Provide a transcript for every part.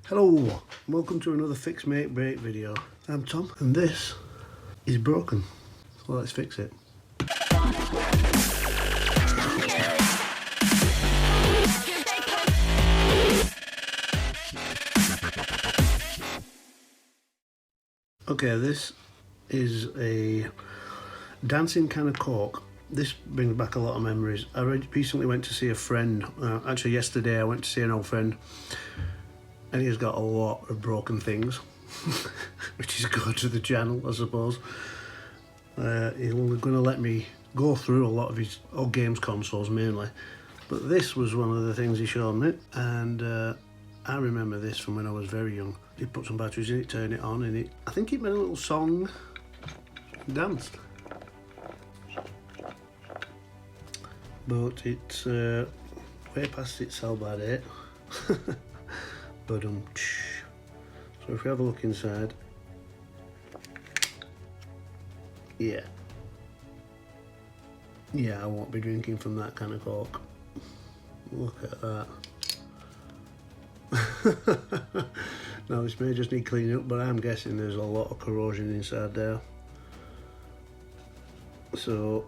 Hello, welcome to another Fix Make Break video. I'm Tom and this is broken, so let's fix it. Okay, this is a dancing can of Coke. This brings back a lot of memories. I recently went to see a friend, actually yesterday I went to see an old friend, and he's got a lot of broken things, which is good to the channel, I suppose. He's going to let me go through a lot of his old games consoles mainly, but this was one of the things he showed me, and I remember this from when I was very young. He put some batteries in it, turned it on, and I think it made a little song, danced. But it's way past its sell-by date. But so if we have a look inside, yeah, I won't be drinking from that kind of Coke. Look at that. Now this may just need cleaning up, but I'm guessing there's a lot of corrosion inside there. So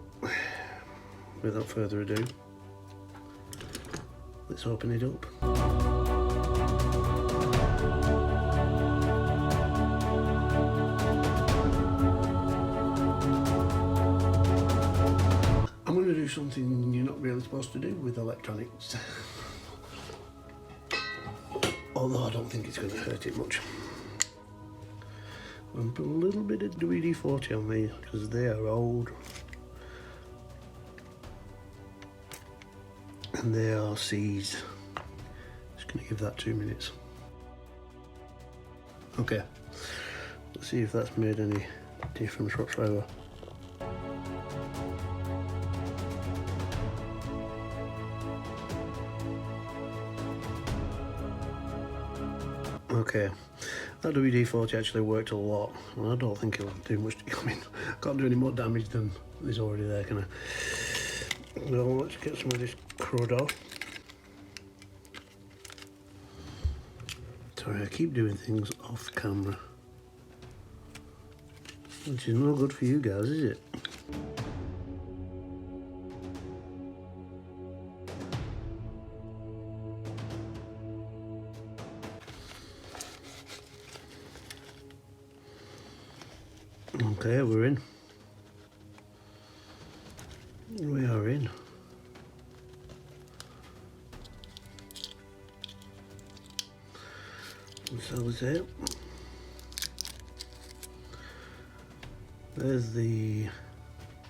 without further ado, let's open it up. I'm going to do something you're not really supposed to do with electronics. Although I don't think it's going to hurt it much. I'm going to put a little bit of WD-40 on these because they are old. And they are seized. Just going to give that 2 minutes. Okay, let's see if that's made any difference whatsoever. Okay, that WD-40 actually worked a lot, and I don't think it'll do much. I mean, I can't do any more damage than is already there, can I? No, let's get some of this crud off. Sorry, I keep doing things off camera, which is no good for you guys, is it? Okay, we're in. We are in. Sellotape. There's the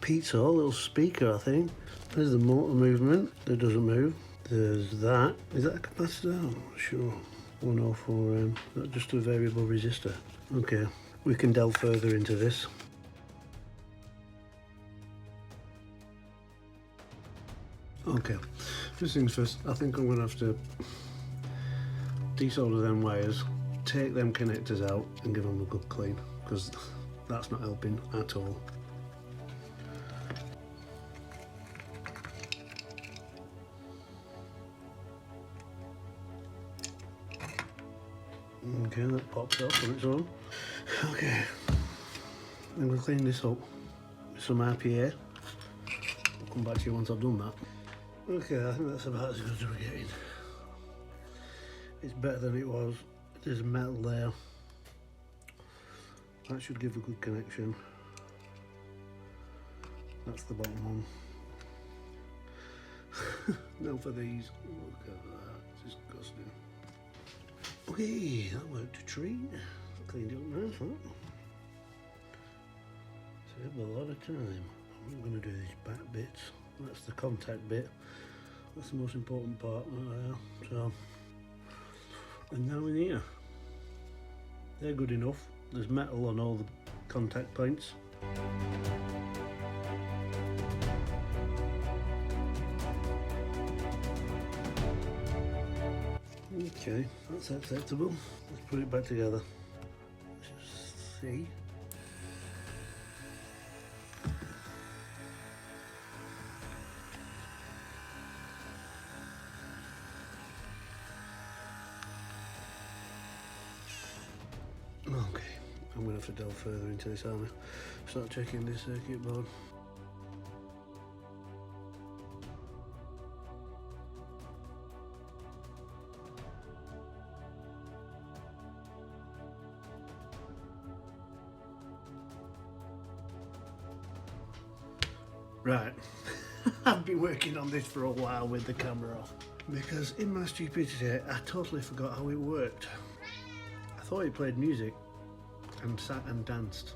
pizza, little speaker, I think. There's the motor movement that doesn't move. There's that. Is that a capacitor? I'm not sure. 104 that's just a variable resistor. Okay, we can delve further into this. Okay, first things first, I think I'm going to have to desolder them wires, take them connectors out and give them a good clean, because that's not helping at all. Okay, that pops off on its own. Okay, I'm going to clean this up with some RPA. I'll come back to you once I've done that. Okay, I think that's about as good as we're getting. It's better than it was. There's metal there. That should give a good connection. That's the bottom one. Now for these. Look at that, it's disgusting. Okay, that worked a treat. Cleaned it up nice, huh? Saved a lot of time. I'm going to do these back bits. That's the contact bit. That's the most important part right there. So, and now in here, they're good enough. There's metal on all the contact points. Okay, that's acceptable. Let's put it back together. Let's just see. I'm going to have to delve further into this, aren't I? Start checking this circuit board. Right, I've been working on this for a while with the camera off, because in my stupidity I totally forgot how it worked. I thought it played music and sat and danced,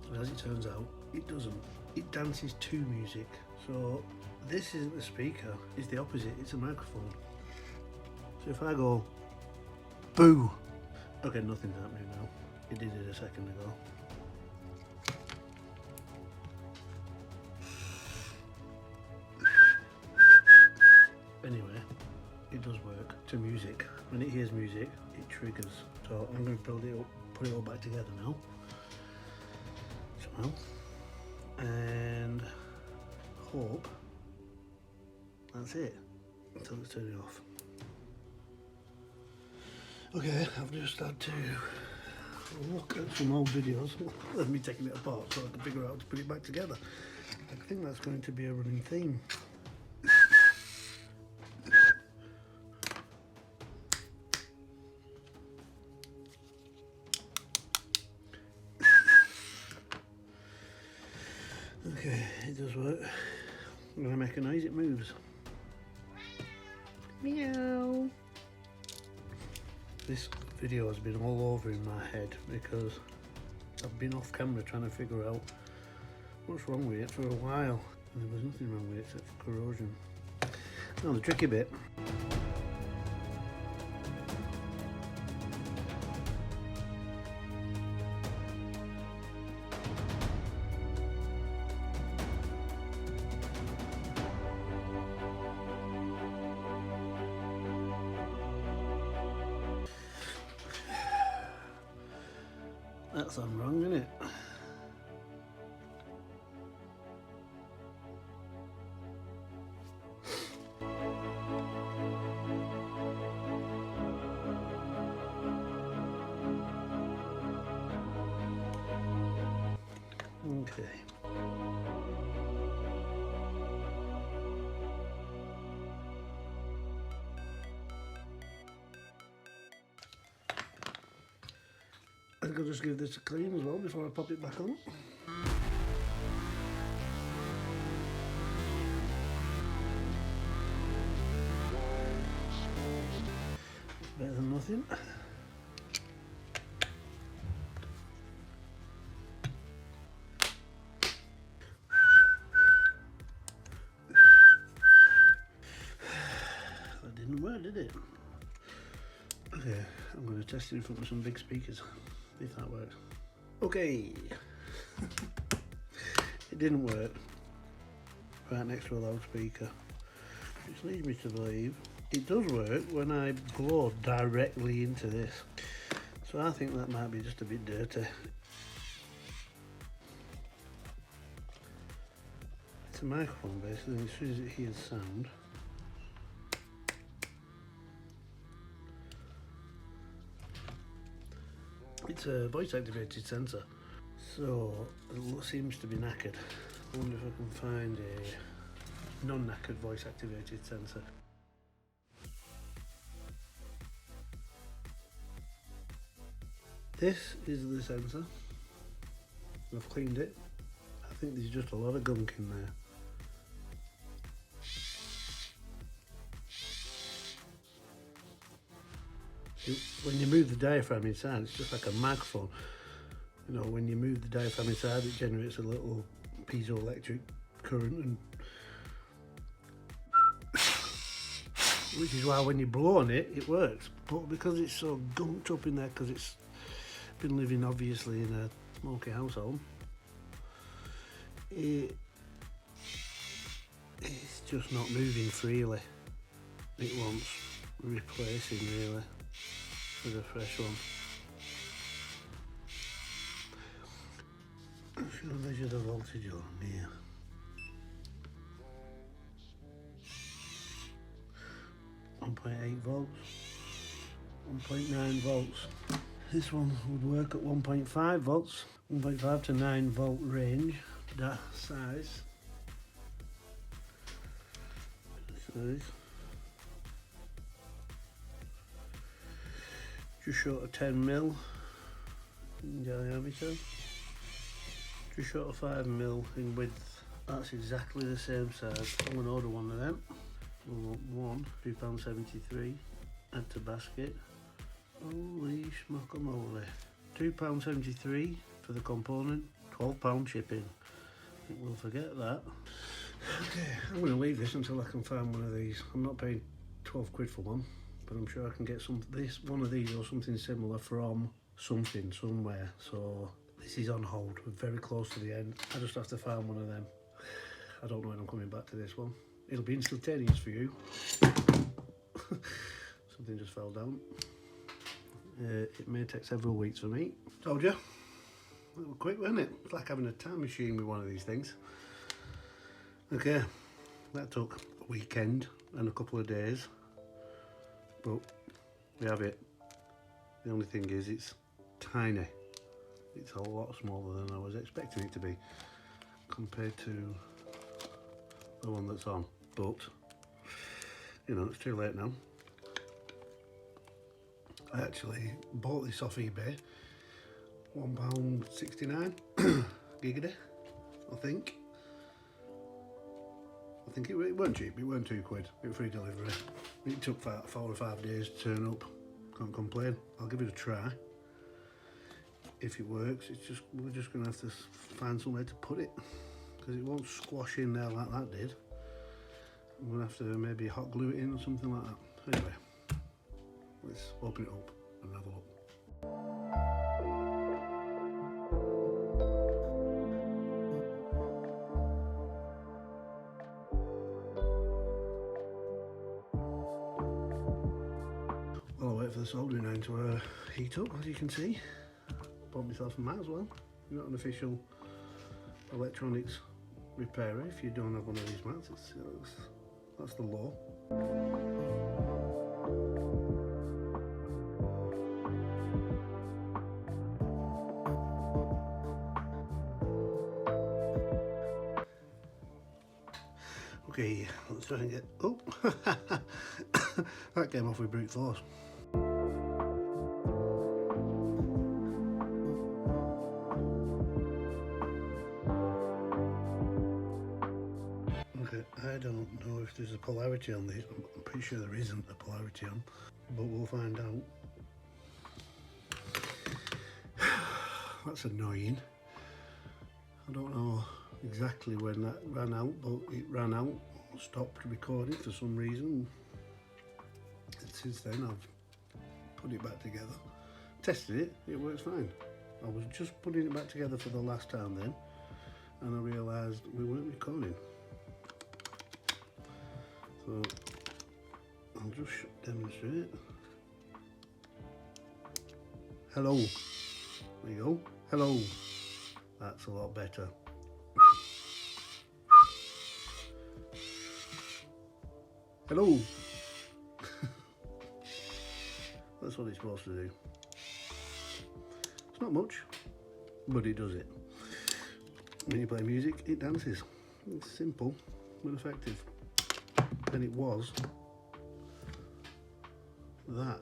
and as it turns out it doesn't. It dances to music. So this isn't the speaker, it's the opposite, it's a microphone. So if I go boo, okay, nothing's happening now. It did it a second ago. Anyway, it does work to music. When it hears music, it triggers. So I'm going to build it up, put it all back together now. So, and hope that's it until it's turning off. Okay, I've just had to look at some old videos of me taking it apart so I can figure out how to put it back together. I think that's going to be a running theme. Okay, it does work. I'm going to make a noise, it moves. Meow. This video has been all over in my head because I've been off camera trying to figure out what's wrong with it for a while, and there was nothing wrong with it except for corrosion. Now the tricky bit. That's on wrong, isn't it? Okay. I think I'll just give this a clean as well before I pop it back on. Better than nothing. That didn't work, did it? Okay, I'm going to test it in front of some big speakers, if that works. Okay. It didn't work. Right next to a loudspeaker. Which leads me to believe it does work when I blow directly into this. So I think that might be just a bit dirty. It's a microphone basically, and as soon as it hears sound, it's a voice activated sensor. So it seems to be knackered. I wonder if I can find a non-knackered voice activated sensor. This is the sensor. I've cleaned it. I think there's just a lot of gunk in there. When you move the diaphragm inside, it's just like a microphone. You know, when you move the diaphragm inside, it generates a little piezoelectric current, and which is why when you blow on it, it works. But because it's so gunked up in there, because it's been living obviously in a smoky household, it's just not moving freely. It wants replacing really with a fresh one. I'm just going to measure the voltage on here. .8 volts, 1.9 volts. This one would work at 1.5 volts, 1.5 to 9 volt range, that size. Just short of 10 mil in diameter, just short of 5 mil in width. That's exactly the same size. I'm going to order one of them. We'll want one, £3.73, add to basket. Holy schmockamoly. £2.73 for the component, £12 shipping. I think we'll forget that. Okay, I'm going to leave this until I can find one of these. I'm not paying 12 quid for one, but I'm sure I can get one of these or something similar from somewhere. So this is on hold. We're very close to the end. I just have to find one of them. I don't know when I'm coming back to this one. It'll be instantaneous for you. Something just fell down. It may take several weeks for me. Told you. A little quick, wasn't it? It's like having a time machine with one of these things. Okay, that took a weekend and a couple of days, but we have it. The only thing is it's tiny. It's a lot smaller than I was expecting it to be compared to the one that's on, but you know, it's too late now. I actually bought this off eBay, £1.69 giggity, I think it weren't cheap, it weren't £2, it was free delivery. It took 4 or 5 days to turn up, can't complain. I'll give it a try. If it works, we're just going to have to find somewhere to put it, because it won't squash in there like that did. I'm going to have to maybe hot glue it in or something like that. Anyway, let's open it up and have a look. Well, I'll wait for the soldering iron to heat up, as you can see. Bought myself a mat as well. You're not an official electronics repairer if you don't have one of these mats. That's the law. Okay, let's try and get... Oh! That came off with brute force. Okay, I don't know if there's a polarity on these. I'm pretty sure there isn't a polarity on, but we'll find out. That's annoying. I don't know exactly when that ran out, but it ran out, stopped recording for some reason. And since then I've put it back together, tested it works fine. I was just putting it back together for the last time then, and I realised we weren't recording. So I'll just demonstrate. Hello. There you go. Hello. That's a lot better. Hello. That's what it's supposed to do. It's not much, but it does it. When you play music, it dances. It's simple but effective. And it was that.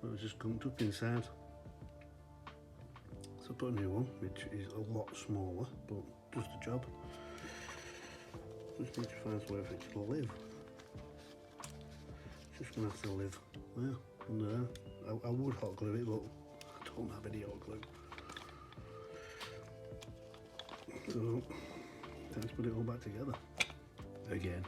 It was just gunked up inside. So I put a new one, which is a lot smaller, but does the job. Just need to find somewhere for it to live. It's just going to have to live there, under there. I would hot glue it, but I don't have any hot glue. So, let's put it all back together. Again.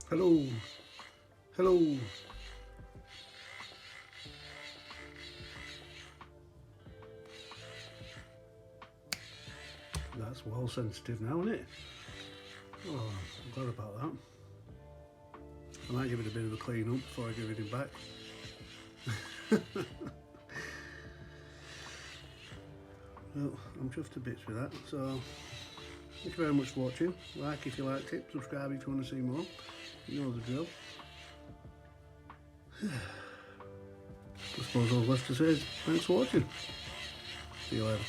Hello. Hello. That's well sensitive now, isn't it? Oh, I'm glad about that. I might give it a bit of a clean up before I give it back. Well, I'm chuffed to bits with that, so thank you very much for watching. Like if you liked it, subscribe if you want to see more. You know the drill. I suppose all left to say is thanks for watching. See you later.